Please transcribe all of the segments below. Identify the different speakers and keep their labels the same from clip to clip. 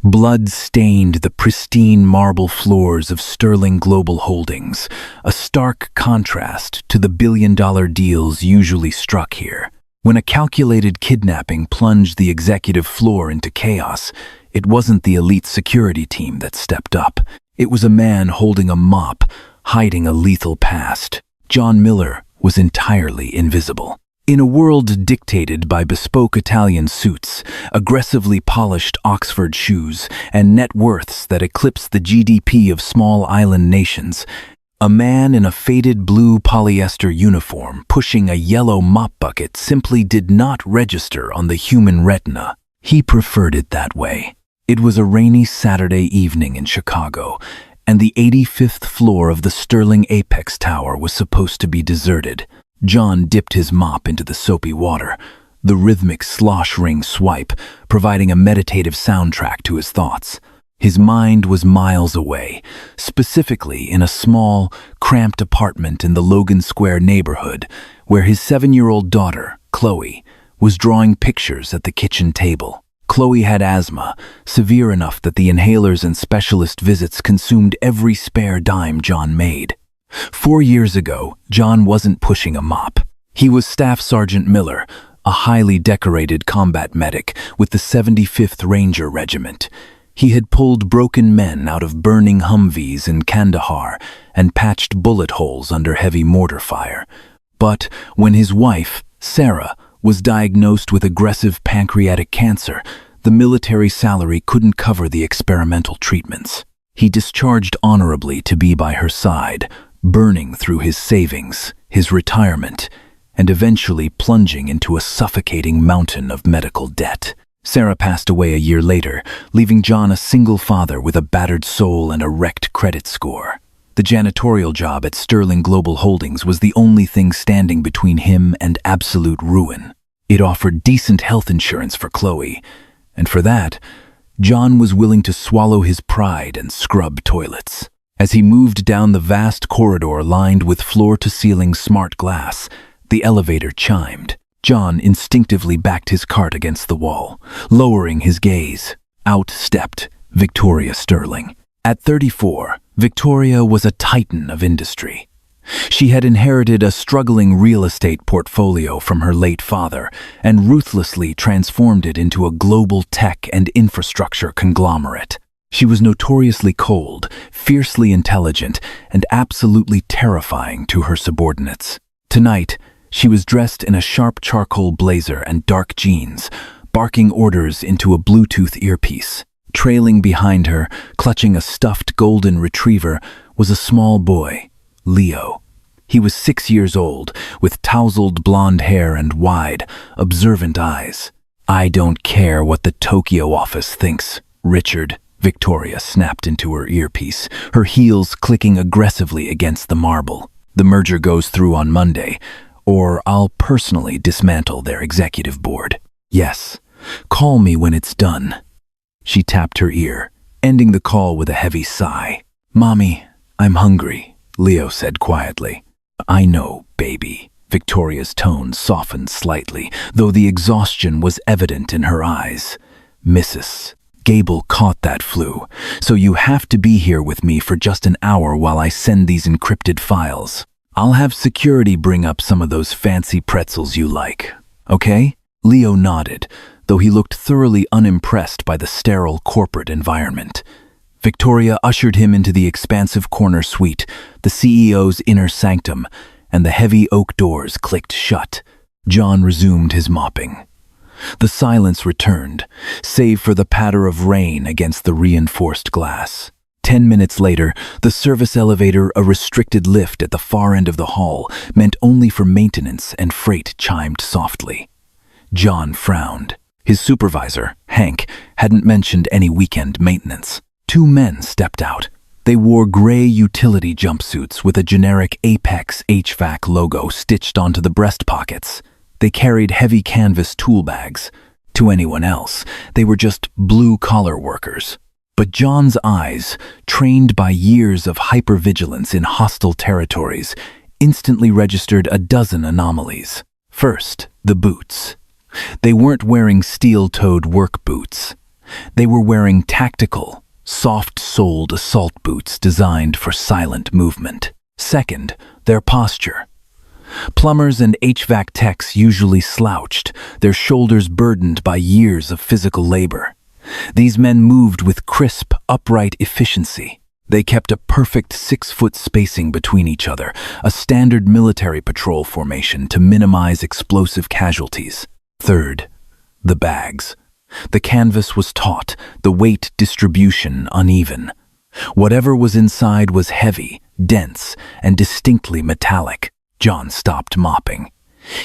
Speaker 1: Blood stained the pristine marble floors of Sterling Global Holdings, a stark contrast to the billion-dollar deals usually struck here. When a calculated kidnapping plunged the executive floor into chaos, it wasn't the elite security team that stepped up. It was a man holding a mop, hiding a lethal past. John Miller was entirely invisible. In a world dictated by bespoke Italian suits, aggressively polished Oxford shoes, and net worths that eclipse the GDP of small island nations, a man in a faded blue polyester uniform pushing a yellow mop bucket simply did not register on the human retina. He preferred it that way. It was a rainy Saturday evening in Chicago, and the 85th floor of the Sterling Apex Tower was supposed to be deserted. John dipped his mop into the soapy water, the rhythmic slosh ring swipe providing a meditative soundtrack to his thoughts. His mind was miles away, specifically in a small, cramped apartment in the Logan Square neighborhood, where his 7-year-old daughter, Chloe, was drawing pictures at the kitchen table. Chloe had asthma, severe enough that the inhalers and specialist visits consumed every spare dime John made. 4 years ago, John wasn't pushing a mop. He was Staff Sergeant Miller, a highly decorated combat medic with the 75th Ranger Regiment. He had pulled broken men out of burning Humvees in Kandahar and patched bullet holes under heavy mortar fire. But when his wife, Sarah, was diagnosed with aggressive pancreatic cancer, the military salary couldn't cover the experimental treatments. He discharged honorably to be by her side, burning through his savings, his retirement, and eventually plunging into a suffocating mountain of medical debt. Sarah passed away a year later, leaving John a single father with a battered soul and a wrecked credit score. The janitorial job at Sterling Global Holdings was the only thing standing between him and absolute ruin. It offered decent health insurance for Chloe, and for that, John was willing to swallow his pride and scrub toilets. As he moved down the vast corridor lined with floor-to-ceiling smart glass, the elevator chimed. John instinctively backed his cart against the wall, lowering his gaze. Out stepped Victoria Sterling. At 34, Victoria was a titan of industry. She had inherited a struggling real estate portfolio from her late father and ruthlessly transformed it into a global tech and infrastructure conglomerate. She was notoriously cold, fiercely intelligent, and absolutely terrifying to her subordinates. Tonight, she was dressed in a sharp charcoal blazer and dark jeans, barking orders into a Bluetooth earpiece. Trailing behind her, clutching a stuffed golden retriever, was a small boy, Leo. He was 6 years old, with tousled blonde hair and wide, observant eyes. "I don't care what the Tokyo office thinks, Richard," Victoria snapped into her earpiece, her heels clicking aggressively against the marble. "The merger goes through on Monday, or I'll personally dismantle their executive board. Yes, call me when it's done." She tapped her ear, ending the call with a heavy sigh. "Mommy, I'm hungry," Leo said quietly. "I know, baby." Victoria's tone softened slightly, though the exhaustion was evident in her eyes. "Mrs. Gable caught that flu, so you have to be here with me for just an hour while I send these encrypted files. I'll have security bring up some of those fancy pretzels you like, okay?" Leo nodded, though he looked thoroughly unimpressed by the sterile corporate environment. Victoria ushered him into the expansive corner suite, the CEO's inner sanctum, and the heavy oak doors clicked shut. John resumed his mopping. The silence returned, save for the patter of rain against the reinforced glass. 10 minutes later, the service elevator, a restricted lift at the far end of the hall, meant only for maintenance, and freight chimed softly. John frowned. His supervisor, Hank, hadn't mentioned any weekend maintenance. 2 men stepped out. They wore gray utility jumpsuits with a generic Apex HVAC logo stitched onto the breast pockets. They carried heavy canvas tool bags. To anyone else, they were just blue-collar workers. But John's eyes, trained by years of hypervigilance in hostile territories, instantly registered a dozen anomalies. First, the boots. They weren't wearing steel-toed work boots. They were wearing tactical, soft-soled assault boots designed for silent movement. Second, their posture. Plumbers and HVAC techs usually slouched, their shoulders burdened by years of physical labor. These men moved with crisp, upright efficiency. They kept a perfect 6-foot spacing between each other, a standard military patrol formation to minimize explosive casualties. Third, the bags. The canvas was taut, the weight distribution uneven. Whatever was inside was heavy, dense, and distinctly metallic. John stopped mopping.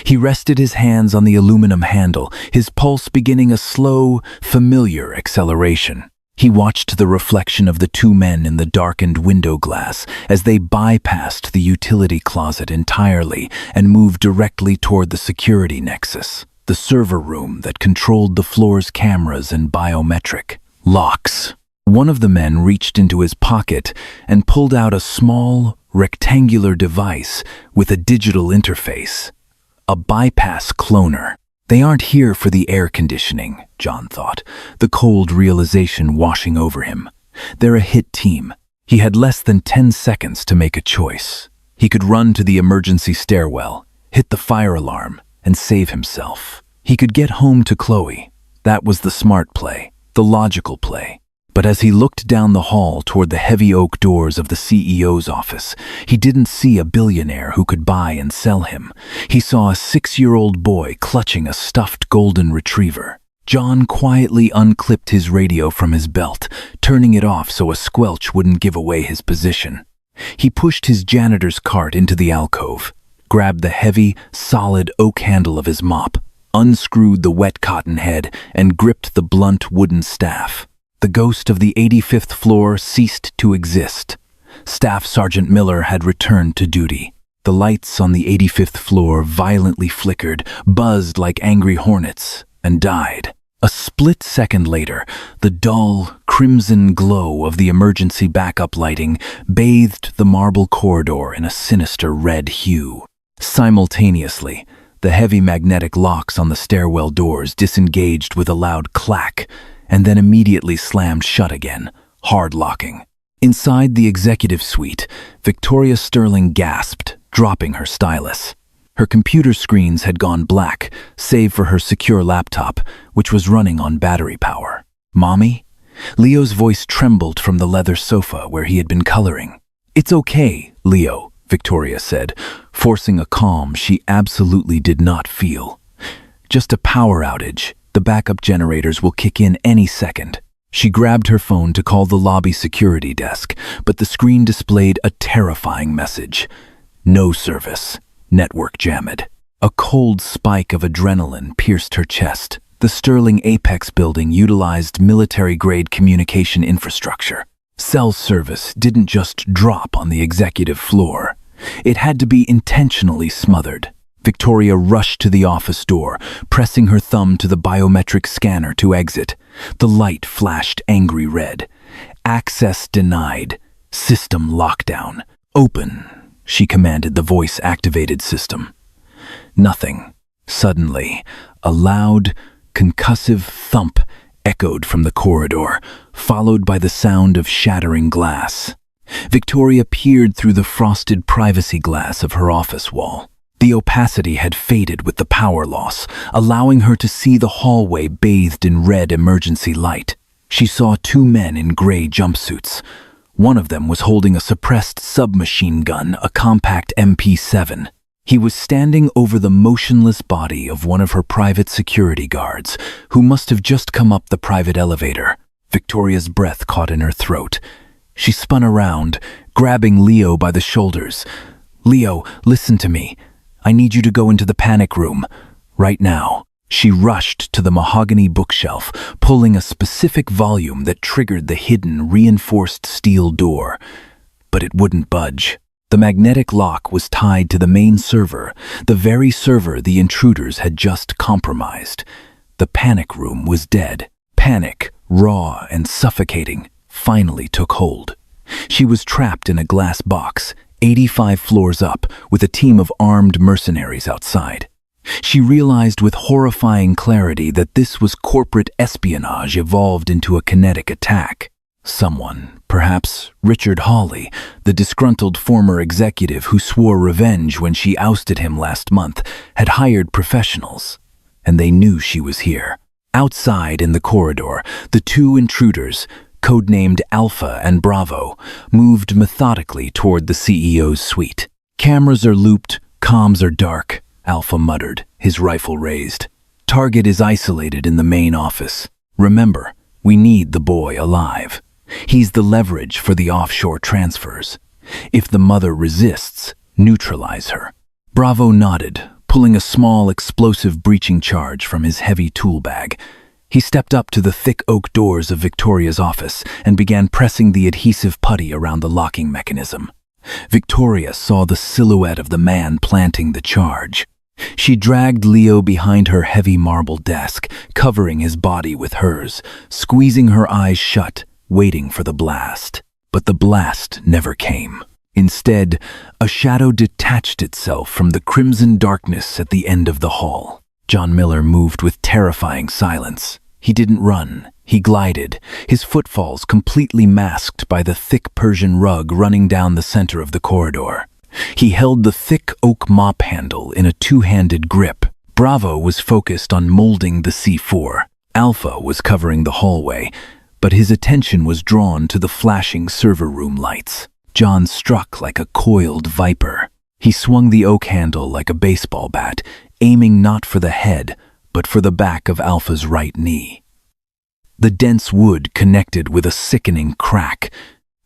Speaker 1: He rested his hands on the aluminum handle, his pulse beginning a slow, familiar acceleration. He watched the reflection of the two men in the darkened window glass as they bypassed the utility closet entirely and moved directly toward the security nexus, the server room that controlled the floor's cameras and biometric locks. One of the men reached into his pocket and pulled out a small, rectangular device with a digital interface. A bypass cloner. They aren't here for the air conditioning, John thought, the cold realization washing over him. They're a hit team. He had less than 10 seconds to make a choice. He could run to the emergency stairwell, hit the fire alarm, and save himself. He could get home to Chloe. That was the smart play, the logical play. But as he looked down the hall toward the heavy oak doors of the CEO's office, he didn't see a billionaire who could buy and sell him. He saw a 6-year-old boy clutching a stuffed golden retriever. John quietly unclipped his radio from his belt, turning it off so a squelch wouldn't give away his position. He pushed his janitor's cart into the alcove, grabbed the heavy, solid oak handle of his mop, unscrewed the wet cotton head, and gripped the blunt wooden staff. The ghost of the 85th floor ceased to exist. Staff Sergeant Miller had returned to duty. The lights on the 85th floor violently flickered, buzzed like angry hornets, and died. A split second later, the dull, crimson glow of the emergency backup lighting bathed the marble corridor in a sinister red hue. Simultaneously, the heavy magnetic locks on the stairwell doors disengaged with a loud clack, and then immediately slammed shut again, hard locking. Inside the executive suite, Victoria Sterling gasped, dropping her stylus. Her computer screens had gone black, save for her secure laptop, which was running on battery power. "Mommy?" Leo's voice trembled from the leather sofa where he had been coloring. "It's okay, Leo," Victoria said, forcing a calm she absolutely did not feel. "Just a power outage. The backup generators will kick in any second." She grabbed her phone to call the lobby security desk, but the screen displayed a terrifying message. "No service. Network jammed." A cold spike of adrenaline pierced her chest. The Sterling Apex building utilized military-grade communication infrastructure. Cell service didn't just drop on the executive floor. It had to be intentionally smothered. Victoria rushed to the office door, pressing her thumb to the biometric scanner to exit. The light flashed angry red. "Access denied. System lockdown. Open," she commanded the voice-activated system. Nothing. Suddenly, a loud, concussive thump echoed from the corridor, followed by the sound of shattering glass. Victoria peered through the frosted privacy glass of her office wall. The opacity had faded with the power loss, allowing her to see the hallway bathed in red emergency light. She saw two men in gray jumpsuits. One of them was holding a suppressed submachine gun, a compact MP7. He was standing over the motionless body of one of her private security guards, who must have just come up the private elevator. Victoria's breath caught in her throat. She spun around, grabbing Leo by the shoulders. "Leo, listen to me. I need you to go into the panic room. Right now." She rushed to the mahogany bookshelf, pulling a specific volume that triggered the hidden, reinforced steel door. But it wouldn't budge. The magnetic lock was tied to the main server, the very server the intruders had just compromised. The panic room was dead. Panic, raw and suffocating, finally took hold. She was trapped in a glass box, 85 floors up, with a team of armed mercenaries outside. She realized with horrifying clarity that this was corporate espionage evolved into a kinetic attack. Someone, perhaps Richard Hawley, the disgruntled former executive who swore revenge when she ousted him last month, had hired professionals, and they knew she was here. Outside in the corridor, the two intruders, codenamed Alpha and Bravo, moved methodically toward the CEO's suite. "Cameras are looped, comms are dark," Alpha muttered, his rifle raised. "Target is isolated in the main office. Remember, we need the boy alive. He's the leverage for the offshore transfers. If the mother resists, neutralize her." Bravo nodded, pulling a small explosive breaching charge from his heavy tool bag. He stepped up to the thick oak doors of Victoria's office and began pressing the adhesive putty around the locking mechanism. Victoria saw the silhouette of the man planting the charge. She dragged Leo behind her heavy marble desk, covering his body with hers, squeezing her eyes shut, waiting for the blast. But the blast never came. Instead, a shadow detached itself from the crimson darkness at the end of the hall. John Miller moved with terrifying silence. He didn't run. He glided, his footfalls completely masked by the thick Persian rug running down the center of the corridor. He held the thick oak mop handle in a two-handed grip. Bravo was focused on molding the C4. Alpha was covering the hallway, but his attention was drawn to the flashing server room lights. John struck like a coiled viper. He swung the oak handle like a baseball bat, aiming not for the head, but for the back of Alpha's right knee. The dense wood connected with a sickening crack.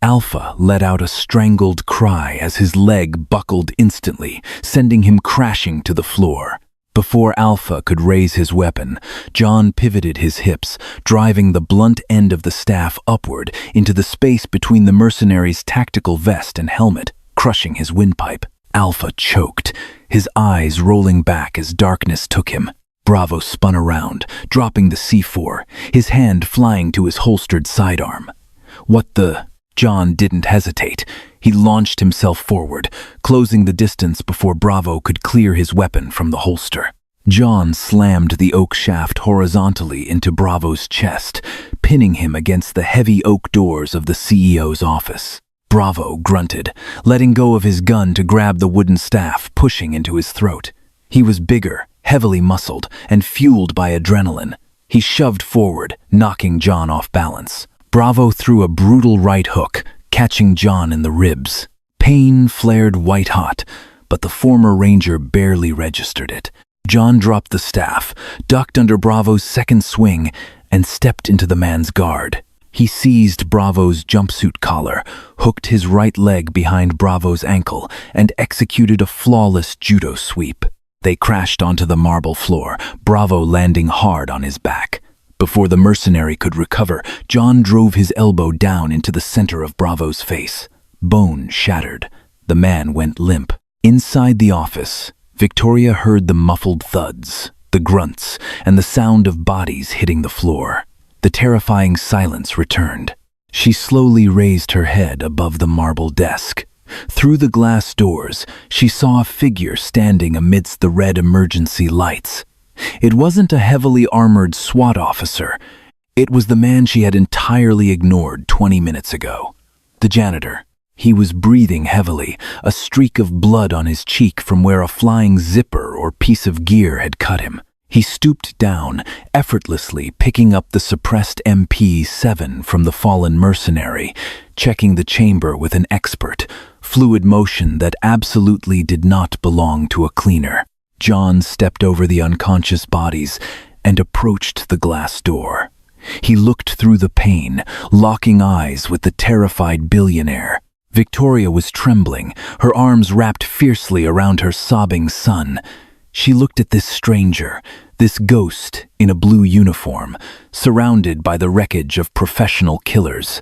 Speaker 1: Alpha let out a strangled cry as his leg buckled instantly, sending him crashing to the floor. Before Alpha could raise his weapon, John pivoted his hips, driving the blunt end of the staff upward into the space between the mercenary's tactical vest and helmet, crushing his windpipe. Alpha choked, his eyes rolling back as darkness took him. Bravo spun around, dropping the C4, his hand flying to his holstered sidearm. "What the—" John didn't hesitate. He launched himself forward, closing the distance before Bravo could clear his weapon from the holster. John slammed the oak shaft horizontally into Bravo's chest, pinning him against the heavy oak doors of the CEO's office. Bravo grunted, letting go of his gun to grab the wooden staff, pushing into his throat. He was bigger, heavily muscled, and fueled by adrenaline. He shoved forward, knocking John off balance. Bravo threw a brutal right hook, catching John in the ribs. Pain flared white-hot, but the former ranger barely registered it. John dropped the staff, ducked under Bravo's second swing, and stepped into the man's guard. He seized Bravo's jumpsuit collar, hooked his right leg behind Bravo's ankle, and executed a flawless judo sweep. They crashed onto the marble floor, Bravo landing hard on his back. Before the mercenary could recover, John drove his elbow down into the center of Bravo's face. Bone shattered. The man went limp. Inside the office, Victoria heard the muffled thuds, the grunts, and the sound of bodies hitting the floor. The terrifying silence returned. She slowly raised her head above the marble desk. Through the glass doors, she saw a figure standing amidst the red emergency lights. It wasn't a heavily armored SWAT officer. It was the man she had entirely ignored 20 minutes ago. The janitor. He was breathing heavily, a streak of blood on his cheek from where a flying zipper or piece of gear had cut him. He stooped down, effortlessly picking up the suppressed MP7 from the fallen mercenary, checking the chamber with an expert, fluid motion that absolutely did not belong to a cleaner. John stepped over the unconscious bodies and approached the glass door. He looked through the pane, locking eyes with the terrified billionaire. Victoria was trembling, her arms wrapped fiercely around her sobbing son. She looked at this stranger, this ghost in a blue uniform, surrounded by the wreckage of professional killers.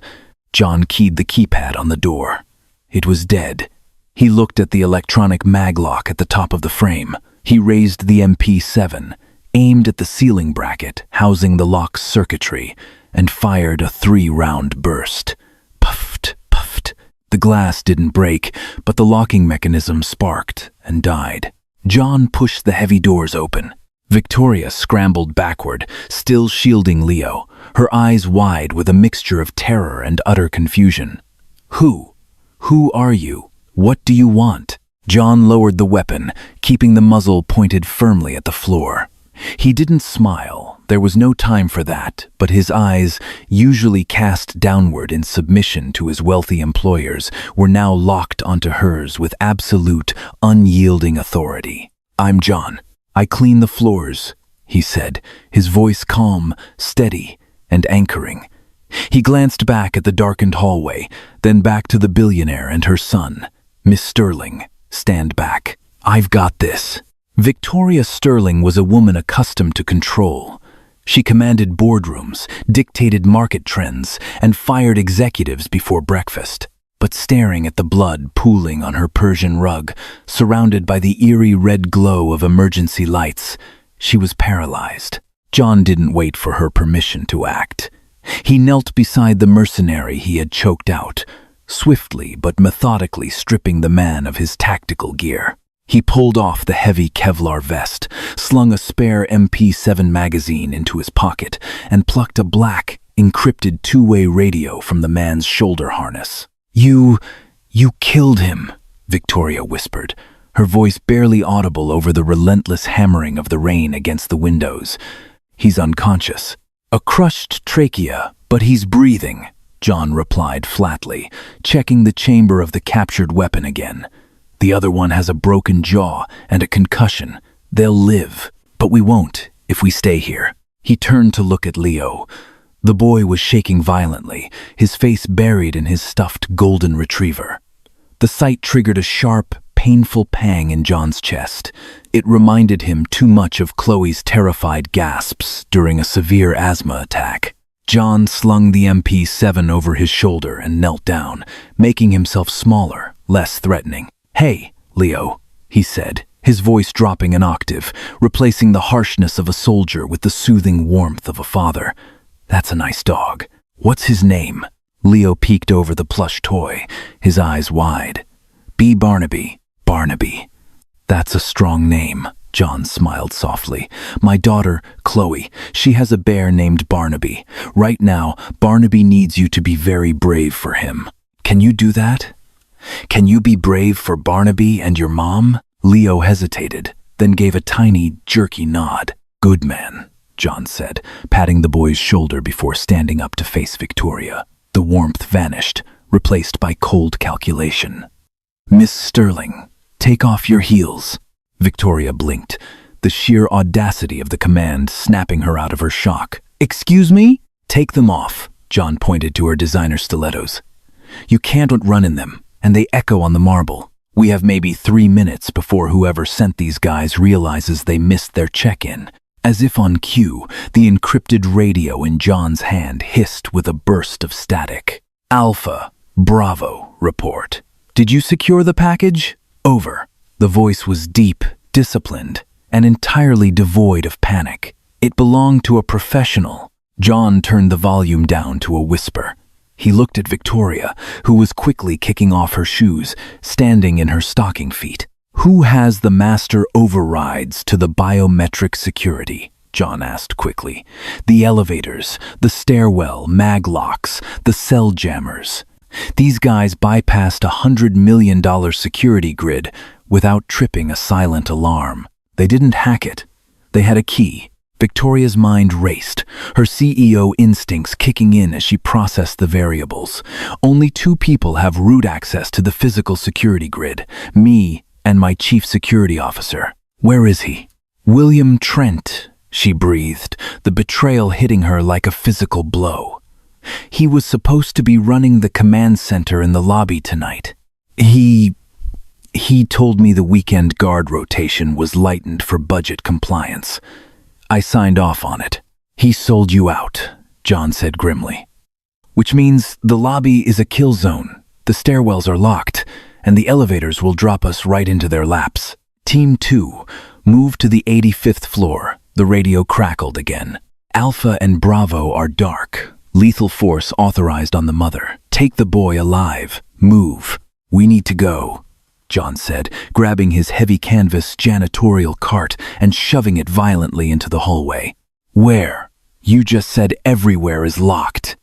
Speaker 1: John keyed the keypad on the door. It was dead. He looked at the electronic maglock at the top of the frame. He raised the MP7, aimed at the ceiling bracket housing the lock's circuitry, and fired a 3-round burst. Puffed, puffed. The glass didn't break, but the locking mechanism sparked and died. John pushed the heavy doors open. Victoria scrambled backward, still shielding Leo, her eyes wide with a mixture of terror and utter confusion. Who? Who are you? What do you want? John lowered the weapon, keeping the muzzle pointed firmly at the floor. He didn't smile. There was no time for that, but his eyes, usually cast downward in submission to his wealthy employers, were now locked onto hers with absolute, unyielding authority. I'm John. I clean the floors, he said, his voice calm, steady, and anchoring. He glanced back at the darkened hallway, then back to the billionaire and her son. Miss Sterling, stand back. I've got this. Victoria Sterling was a woman accustomed to control. She commanded boardrooms, dictated market trends, and fired executives before breakfast. But staring at the blood pooling on her Persian rug, surrounded by the eerie red glow of emergency lights, she was paralyzed. John didn't wait for her permission to act. He knelt beside the mercenary he had choked out, swiftly but methodically stripping the man of his tactical gear. He pulled off the heavy Kevlar vest, slung a spare MP7 magazine into his pocket, and plucked a black, encrypted two-way radio from the man's shoulder harness. You killed him, Victoria whispered, her voice barely audible over the relentless hammering of the rain against the windows. He's unconscious. A crushed trachea, but he's breathing, John replied flatly, checking the chamber of the captured weapon again. The other one has a broken jaw and a concussion. They'll live, but we won't if we stay here. He turned to look at Leo. The boy was shaking violently, his face buried in his stuffed golden retriever. The sight triggered a sharp, painful pang in John's chest. It reminded him too much of Chloe's terrified gasps during a severe asthma attack. John slung the MP7 over his shoulder and knelt down, making himself smaller, less threatening. Hey, Leo, he said, his voice dropping an octave, replacing the harshness of a soldier with the soothing warmth of a father. That's a nice dog. What's his name? Leo peeked over the plush toy, his eyes wide. B. Barnaby. Barnaby. That's a strong name, John smiled softly. My daughter, Chloe, she has a bear named Barnaby. Right now, Barnaby needs you to be very brave for him. Can you do that? Can you be brave for Barnaby and your mom? Leo hesitated, then gave a tiny, jerky nod. Good man, John said, patting the boy's shoulder before standing up to face Victoria. The warmth vanished, replaced by cold calculation. Miss Sterling, take off your heels. Victoria blinked, the sheer audacity of the command snapping her out of her shock. Excuse me? Take them off, John pointed to her designer stilettos. You can't run in them, and they echo on the marble. We have maybe 3 minutes before whoever sent these guys realizes they missed their check-in. As if on cue, the encrypted radio in John's hand hissed with a burst of static. Alpha, Bravo, report. Did you secure the package? Over. The voice was deep, disciplined, and entirely devoid of panic. It belonged to a professional. John turned the volume down to a whisper. He looked at Victoria, who was quickly kicking off her shoes, standing in her stocking feet. Who has the master overrides to the biometric security? John asked quickly. The elevators, the stairwell, mag locks, the cell jammers. These guys bypassed $100 million security grid without tripping a silent alarm. They didn't hack it. They had a key. Victoria's mind raced, her CEO instincts kicking in as she processed the variables. Only 2 people have root access to the physical security grid, me and my chief security officer. Where is he? William Trent, she breathed, the betrayal hitting her like a physical blow. He was supposed to be running the command center in the lobby tonight. He told me the weekend guard rotation was lightened for budget compliance. I signed off on it. He sold you out, John said grimly. Which means the lobby is a kill zone, the stairwells are locked, and the elevators will drop us right into their laps. Team 2, move to the 85th floor. The radio crackled again. Alpha and Bravo are dark. Lethal force authorized on the mother. Take the boy alive. Move. We need to go. John said, grabbing his heavy canvas janitorial cart and shoving it violently into the hallway. Where? You just said everywhere is locked.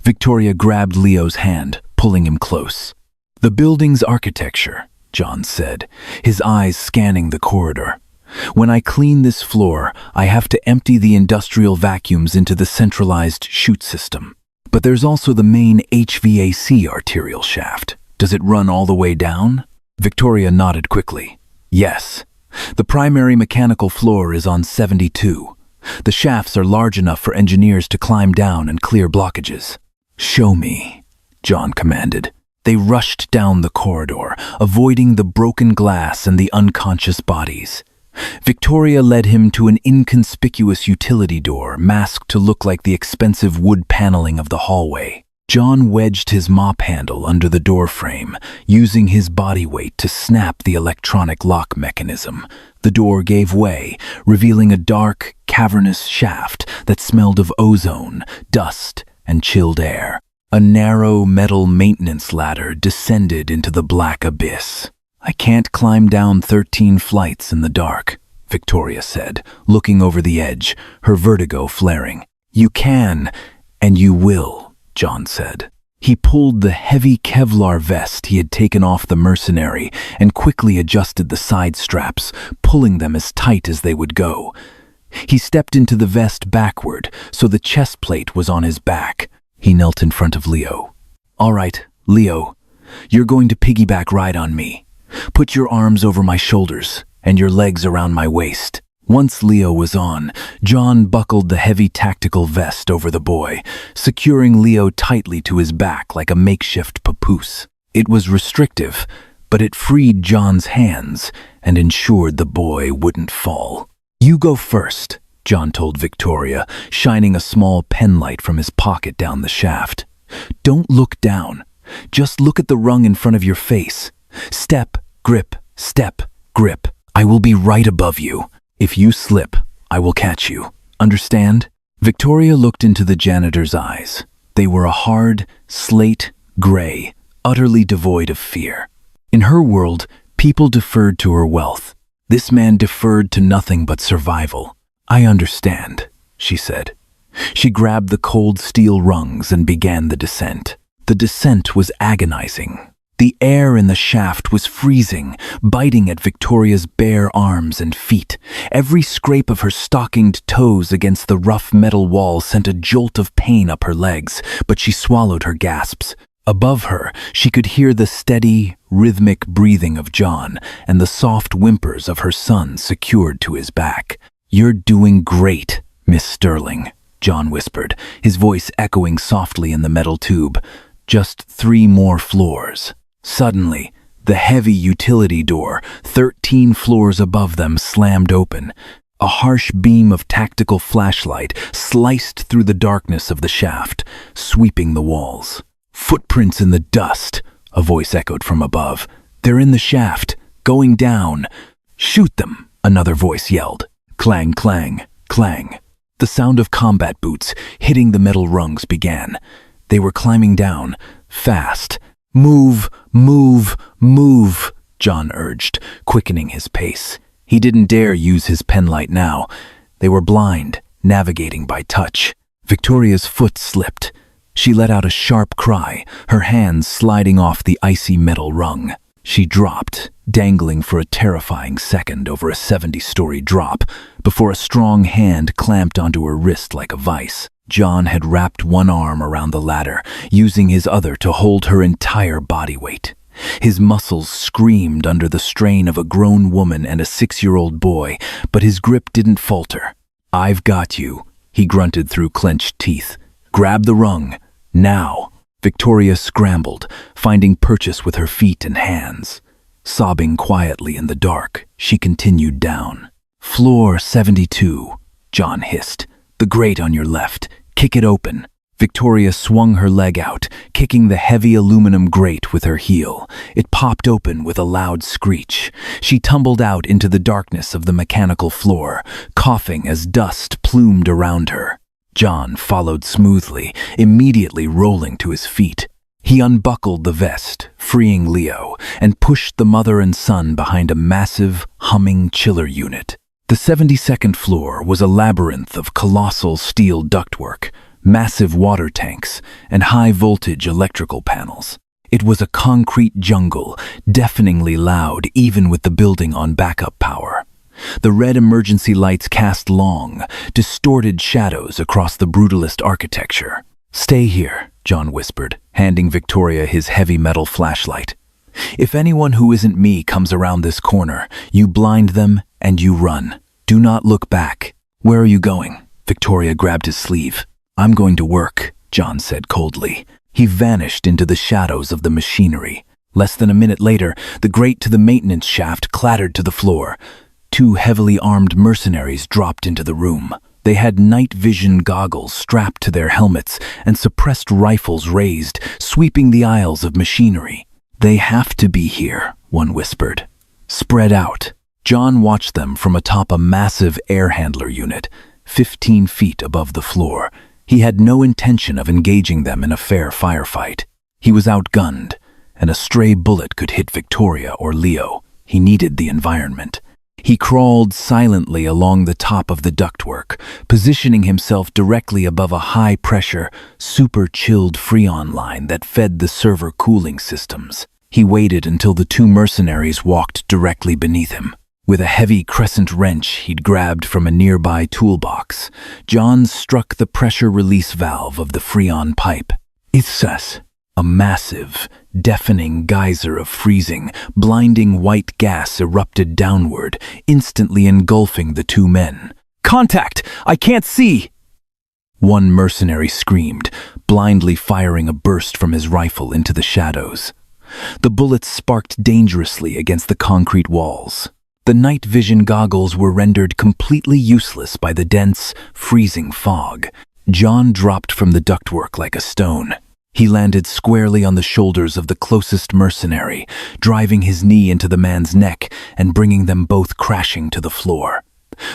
Speaker 1: Victoria grabbed Leo's hand, pulling him close. The building's architecture, John said, his eyes scanning the corridor. When I clean this floor, I have to empty the industrial vacuums into the centralized chute system. But there's also the main HVAC arterial shaft. Does it run all the way down? Victoria nodded quickly. Yes. The primary mechanical floor is on 72. The shafts are large enough for engineers to climb down and clear blockages. Show me, John commanded. They rushed down the corridor, avoiding the broken glass and the unconscious bodies. Victoria led him to an inconspicuous utility door, masked to look like the expensive wood paneling of the hallway. John wedged his mop handle under the door frame, using his body weight to snap the electronic lock mechanism. The door gave way, revealing a dark, cavernous shaft that smelled of ozone, dust, and chilled air. A narrow metal maintenance ladder descended into the black abyss. I can't climb down 13 flights in the dark, Victoria said, looking over the edge, her vertigo flaring. You can, and you will, John said. He pulled the heavy Kevlar vest he had taken off the mercenary and quickly adjusted the side straps, pulling them as tight as they would go. He stepped into the vest backward, so the chest plate was on his back. He knelt in front of Leo. All right, Leo, you're going to piggyback ride on me. Put your arms over my shoulders and your legs around my waist. Once Leo was on, John buckled the heavy tactical vest over the boy, securing Leo tightly to his back like a makeshift papoose. It was restrictive, but it freed John's hands and ensured the boy wouldn't fall. You go first, John told Victoria, shining a small penlight from his pocket down the shaft. Don't look down. Just look at the rung in front of your face. Step, grip, step, grip. I will be right above you. If you slip, I will catch you. Understand? Victoria looked into the janitor's eyes. They were a hard, slate gray, utterly devoid of fear. In her world, people deferred to her wealth. This man deferred to nothing but survival. I understand, she said. She grabbed the cold steel rungs and began the descent. The descent was agonizing. The air in the shaft was freezing, biting at Victoria's bare arms and feet. Every scrape of her stockinged toes against the rough metal wall sent a jolt of pain up her legs, but she swallowed her gasps. Above her, she could hear the steady, rhythmic breathing of John and the soft whimpers of her son secured to his back. You're doing great, Miss Sterling, John whispered, his voice echoing softly in the metal tube. Just 3 more floors. Suddenly, the heavy utility door, 13 floors above them, slammed open. A harsh beam of tactical flashlight sliced through the darkness of the shaft, sweeping the walls. Footprints in the dust, a voice echoed from above. They're in the shaft, going down. Shoot them, another voice yelled. Clang, clang, clang. The sound of combat boots hitting the metal rungs began. They were climbing down, fast. Move, move, move, John urged, quickening his pace. He didn't dare use his penlight now. They were blind, navigating by touch. Victoria's foot slipped. She let out a sharp cry, her hands sliding off the icy metal rung. She dropped, dangling for a terrifying second over a 70-story drop, before a strong hand clamped onto her wrist like a vice. John had wrapped one arm around the ladder, using his other to hold her entire body weight. His muscles screamed under the strain of a grown woman and a 6-year-old boy, but his grip didn't falter. I've got you, he grunted through clenched teeth. Grab the rung, now. Victoria scrambled, finding purchase with her feet and hands. Sobbing quietly in the dark, she continued down. Floor 72, John hissed. The grate on your left. Kick it open. Victoria swung her leg out, kicking the heavy aluminum grate with her heel. It popped open with a loud screech. She tumbled out into the darkness of the mechanical floor, coughing as dust plumed around her. John followed smoothly, immediately rolling to his feet. He unbuckled the vest, freeing Leo, and pushed the mother and son behind a massive, humming chiller unit. The 72nd floor was a labyrinth of colossal steel ductwork, massive water tanks, and high-voltage electrical panels. It was a concrete jungle, deafeningly loud even with the building on backup power. The red emergency lights cast long, distorted shadows across the brutalist architecture. "Stay here," John whispered, handing Victoria his heavy metal flashlight. "If anyone who isn't me comes around this corner, you blind them and you run. Do not look back." "Where are you going?" Victoria grabbed his sleeve. "I'm going to work," John said coldly. He vanished into the shadows of the machinery. Less than a minute later, the grate to the maintenance shaft clattered to the floor. Two heavily armed mercenaries dropped into the room. They had night vision goggles strapped to their helmets and suppressed rifles raised, sweeping the aisles of machinery. "They have to be here," one whispered. "Spread out." John watched them from atop a massive air handler unit, 15 feet above the floor. He had no intention of engaging them in a fair firefight. He was outgunned, and a stray bullet could hit Victoria or Leo. He needed the environment. He crawled silently along the top of the ductwork, positioning himself directly above a high-pressure, super-chilled freon line that fed the server cooling systems. He waited until the two mercenaries walked directly beneath him. With a heavy crescent wrench he'd grabbed from a nearby toolbox, John struck the pressure release valve of the freon pipe. Ithsas, a massive, deafening geyser of freezing, blinding white gas erupted downward, instantly engulfing the two men. "Contact! I can't see!" One mercenary screamed, blindly firing a burst from his rifle into the shadows. The bullets sparked dangerously against the concrete walls. The night vision goggles were rendered completely useless by the dense, freezing fog. John dropped from the ductwork like a stone. He landed squarely on the shoulders of the closest mercenary, driving his knee into the man's neck and bringing them both crashing to the floor.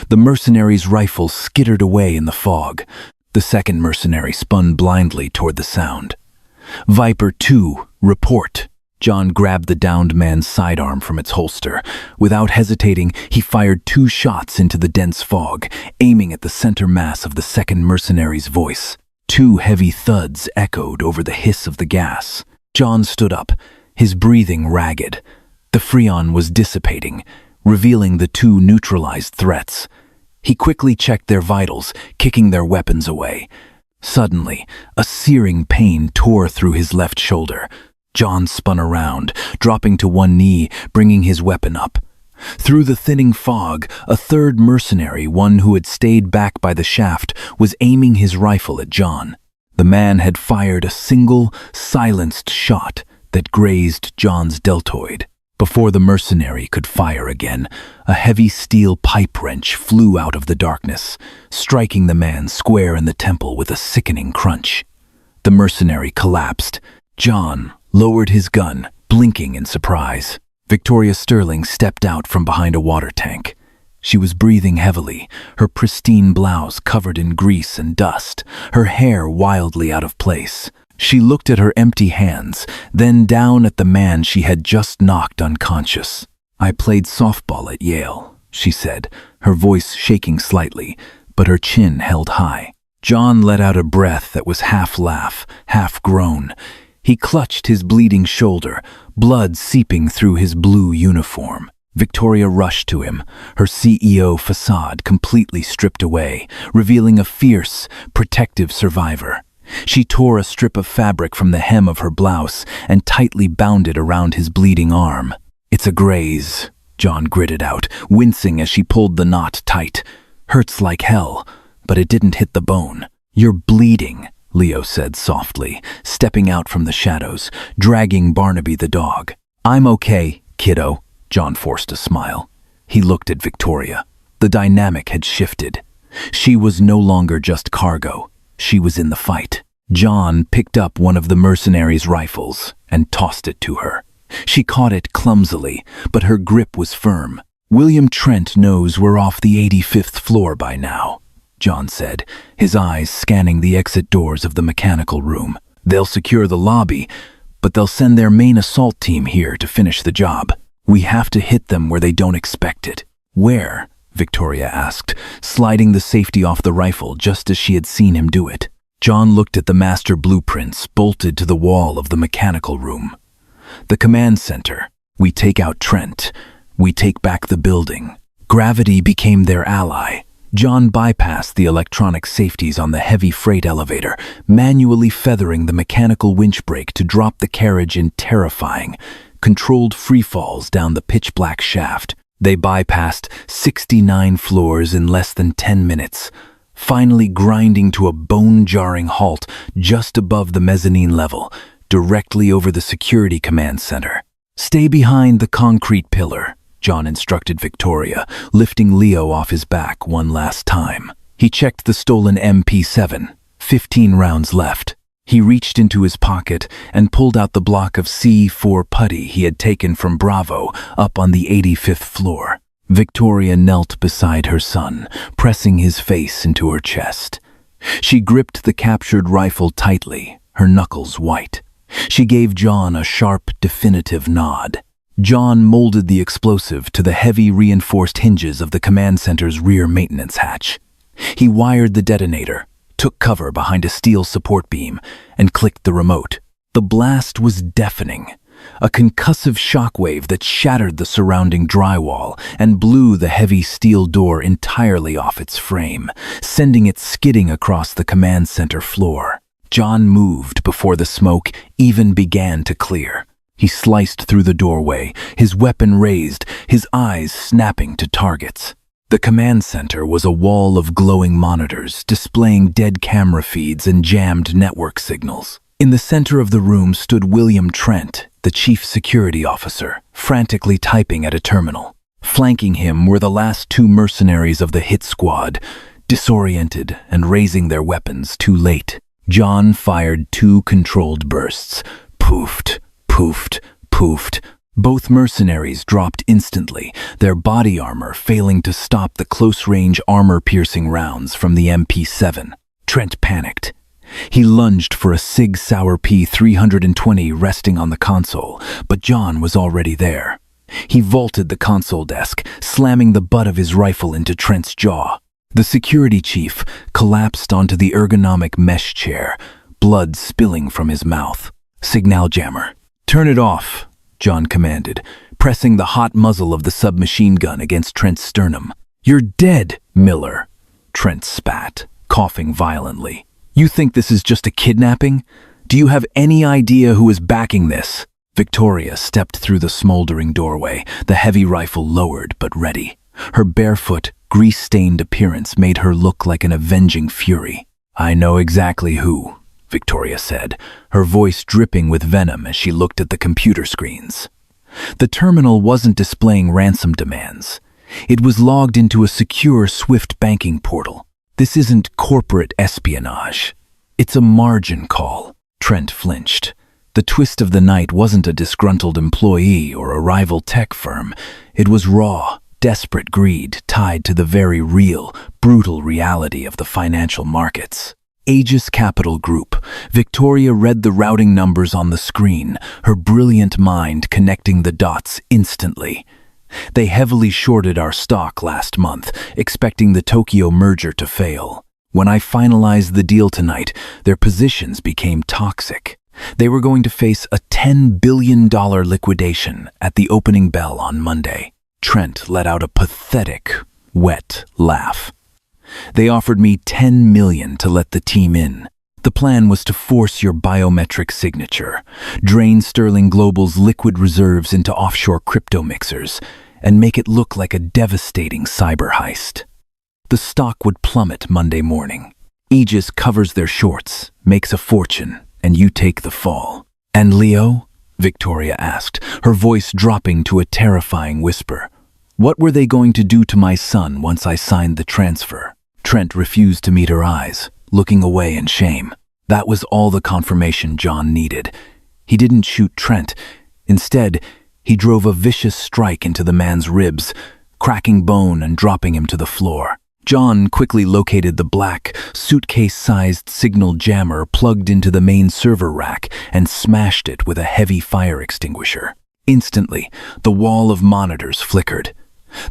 Speaker 1: The mercenary's rifle skittered away in the fog. The second mercenary spun blindly toward the sound. "Viper 2, report." John grabbed the downed man's sidearm from its holster. Without hesitating, he fired 2 shots into the dense fog, aiming at the center mass of the second mercenary's voice. 2 heavy thuds echoed over the hiss of the gas. John stood up, his breathing ragged. The freon was dissipating, revealing the 2 neutralized threats. He quickly checked their vitals, kicking their weapons away. Suddenly, a searing pain tore through his left shoulder. John spun around, dropping to one knee, bringing his weapon up. Through the thinning fog, a third mercenary, one who had stayed back by the shaft, was aiming his rifle at John. The man had fired a single, silenced shot that grazed John's deltoid. Before the mercenary could fire again, a heavy steel pipe wrench flew out of the darkness, striking the man square in the temple with a sickening crunch. The mercenary collapsed. John lowered his gun, blinking in surprise. Victoria Sterling stepped out from behind a water tank. She was breathing heavily, her pristine blouse covered in grease and dust, her hair wildly out of place. She looked at her empty hands, then down at the man she had just knocked unconscious. "I played softball at Yale," she said, her voice shaking slightly, but her chin held high. John let out a breath that was half laugh, half groan. He clutched his bleeding shoulder, blood seeping through his blue uniform. Victoria rushed to him, her CEO facade completely stripped away, revealing a fierce, protective survivor. She tore a strip of fabric from the hem of her blouse and tightly bound it around his bleeding arm. "It's a graze," John gritted out, wincing as she pulled the knot tight. "Hurts like hell, but it didn't hit the bone." "You're bleeding," Leo said softly, stepping out from the shadows, dragging Barnaby the dog. "I'm okay, kiddo," John forced a smile. He looked at Victoria. The dynamic had shifted. She was no longer just cargo. She was in the fight. John picked up one of the mercenaries' rifles and tossed it to her. She caught it clumsily, but her grip was firm. "William Trent knows we're off the 85th floor by now," John said, his eyes scanning the exit doors of the mechanical room. "They'll secure the lobby, but they'll send their main assault team here to finish the job. We have to hit them where they don't expect it." "Where?" Victoria asked, sliding the safety off the rifle just as she had seen him do it. John looked at the master blueprints bolted to the wall of the mechanical room. "The command center. We take out Trent. We take back the building." Gravity became their ally. John bypassed the electronic safeties on the heavy freight elevator, manually feathering the mechanical winch brake to drop the carriage in terrifying, controlled freefalls down the pitch-black shaft. They bypassed 69 floors in less than 10 minutes, finally grinding to a bone-jarring halt just above the mezzanine level, directly over the security command center. "Stay behind the concrete pillar," John instructed Victoria, lifting Leo off his back one last time. He checked the stolen MP7, 15 rounds left. He reached into his pocket and pulled out the block of C4 putty he had taken from Bravo up on the 85th floor. Victoria knelt beside her son, pressing his face into her chest. She gripped the captured rifle tightly, her knuckles white. She gave John a sharp, definitive nod. John molded the explosive to the heavy reinforced hinges of the command center's rear maintenance hatch. He wired the detonator, took cover behind a steel support beam, and clicked the remote. The blast was deafening, a concussive shockwave that shattered the surrounding drywall and blew the heavy steel door entirely off its frame, sending it skidding across the command center floor. John moved before the smoke even began to clear. He sliced through the doorway, his weapon raised, his eyes snapping to targets. The command center was a wall of glowing monitors displaying dead camera feeds and jammed network signals. In the center of the room stood William Trent, the chief security officer, frantically typing at a terminal. Flanking him were the last two mercenaries of the hit squad, disoriented and raising their weapons too late. John fired 2 controlled bursts. Poofed, poofed, poofed. Both mercenaries dropped instantly, their body armor failing to stop the close-range armor-piercing rounds from the MP7. Trent panicked. He lunged for a Sig Sauer P320 resting on the console, but John was already there. He vaulted the console desk, slamming the butt of his rifle into Trent's jaw. The security chief collapsed onto the ergonomic mesh chair, blood spilling from his mouth. "Signal jammer. Turn it off," John commanded, pressing the hot muzzle of the submachine gun against Trent's sternum. "You're dead, Miller," Trent spat, coughing violently. "You think this is just a kidnapping? Do you have any idea who is backing this?" Victoria stepped through the smoldering doorway, the heavy rifle lowered but ready. Her barefoot, grease-stained appearance made her look like an avenging fury. "I know exactly who," Victoria said, her voice dripping with venom as she looked at the computer screens. The terminal wasn't displaying ransom demands. It was logged into a secure Swift banking portal. "This isn't corporate espionage. It's a margin call." Trent flinched. The twist of the night wasn't a disgruntled employee or a rival tech firm. It was raw, desperate greed tied to the very real, brutal reality of the financial markets. Aegis Capital Group. Victoria read the routing numbers on the screen, her brilliant mind connecting the dots instantly. They heavily shorted our stock last month, expecting the Tokyo merger to fail. When I finalized the deal tonight, their positions became toxic. They were going to face a $10 billion liquidation at the opening bell on Monday. Trent let out a pathetic, wet laugh. "They offered me $10 million to let the team in. The plan was to force your biometric signature, drain Sterling Global's liquid reserves into offshore crypto mixers, and make it look like a devastating cyber heist. The stock would plummet Monday morning. Aegis covers their shorts, makes a fortune, and you take the fall." "And Leo?" Victoria asked, her voice dropping to a terrifying whisper. "What were they going to do to my son once I signed the transfer?" Trent refused to meet her eyes, looking away in shame. That was all the confirmation John needed. He didn't shoot Trent. Instead, he drove a vicious strike into the man's ribs, cracking bone and dropping him to the floor. John quickly located the black, suitcase-sized signal jammer plugged into the main server rack and smashed it with a heavy fire extinguisher. Instantly, the wall of monitors flickered.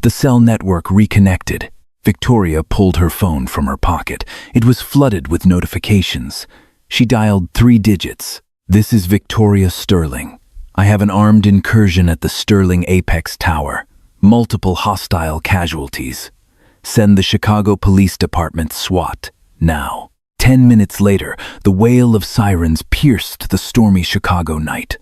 Speaker 1: The cell network reconnected. Victoria pulled her phone from her pocket. It was flooded with notifications. She dialed 3 digits. "This is Victoria Sterling. I have an armed incursion at the Sterling Apex Tower. Multiple hostile casualties. Send the Chicago Police Department SWAT, now." 10 minutes later, the wail of sirens pierced the stormy Chicago night.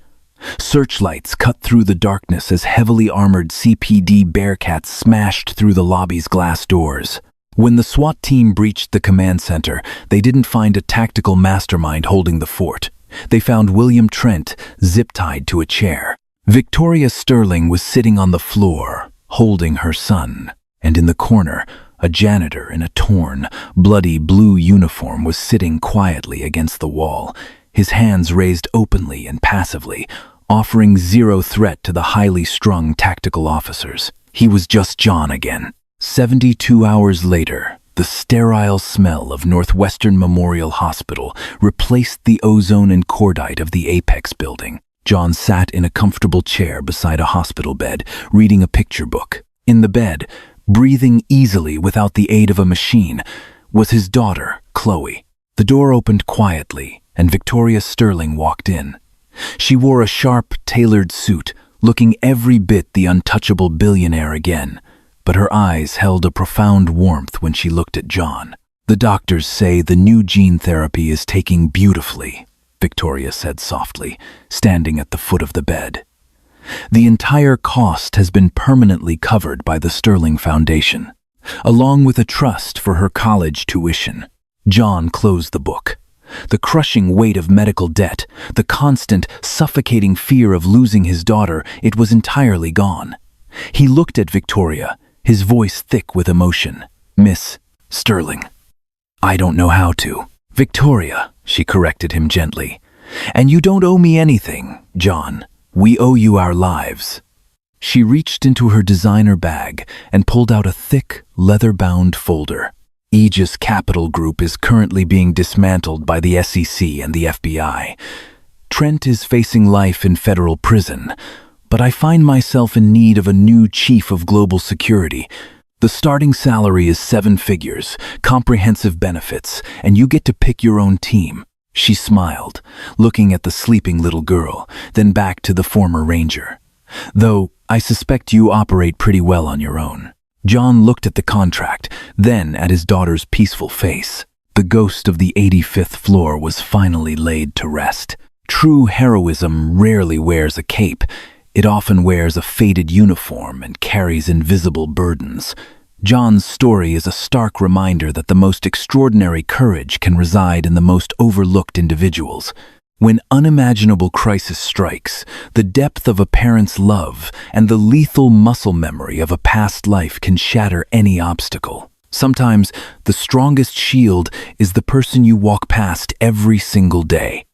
Speaker 1: Searchlights cut through the darkness as heavily armored CPD Bearcats smashed through the lobby's glass doors. When the SWAT team breached the command center, they didn't find a tactical mastermind holding the fort. They found William Trent zip-tied to a chair. Victoria Sterling was sitting on the floor, holding her son. And in the corner, a janitor in a torn, bloody blue uniform was sitting quietly against the wall, his hands raised openly and passively, offering zero threat to the highly strung tactical officers. He was just John again. 72 hours later, the sterile smell of Northwestern Memorial Hospital replaced the ozone and cordite of the Apex building. John sat in a comfortable chair beside a hospital bed, reading a picture book. In the bed, breathing easily without the aid of a machine, was his daughter, Chloe. The door opened quietly, and Victoria Sterling walked in. She wore a sharp, tailored suit, looking every bit the untouchable billionaire again, but her eyes held a profound warmth when she looked at John. "The doctors say the new gene therapy is taking beautifully," Victoria said softly, standing at the foot of the bed. "The entire cost has been permanently covered by the Sterling Foundation, along with a trust for her college tuition." John closed the book. The crushing weight of medical debt, the constant, suffocating fear of losing his daughter, it was entirely gone. He looked at Victoria, his voice thick with emotion. "Miss Sterling, I don't know how to." "Victoria," she corrected him gently. "And you don't owe me anything, John. We owe you our lives." She reached into her designer bag and pulled out a thick, leather-bound folder. "Aegis Capital Group is currently being dismantled by the SEC and the FBI. Trent is facing life in federal prison, but I find myself in need of a new chief of global security. The starting salary is 7 figures, comprehensive benefits, and you get to pick your own team." She smiled, looking at the sleeping little girl, then back to the former ranger. "Though I suspect you operate pretty well on your own." John looked at the contract, then at his daughter's peaceful face. The ghost of the 85th floor was finally laid to rest. True heroism rarely wears a cape. It often wears a faded uniform and carries invisible burdens. John's story is a stark reminder that the most extraordinary courage can reside in the most overlooked individuals. When unimaginable crisis strikes, the depth of a parent's love and the lethal muscle memory of a past life can shatter any obstacle. Sometimes, the strongest shield is the person you walk past every single day.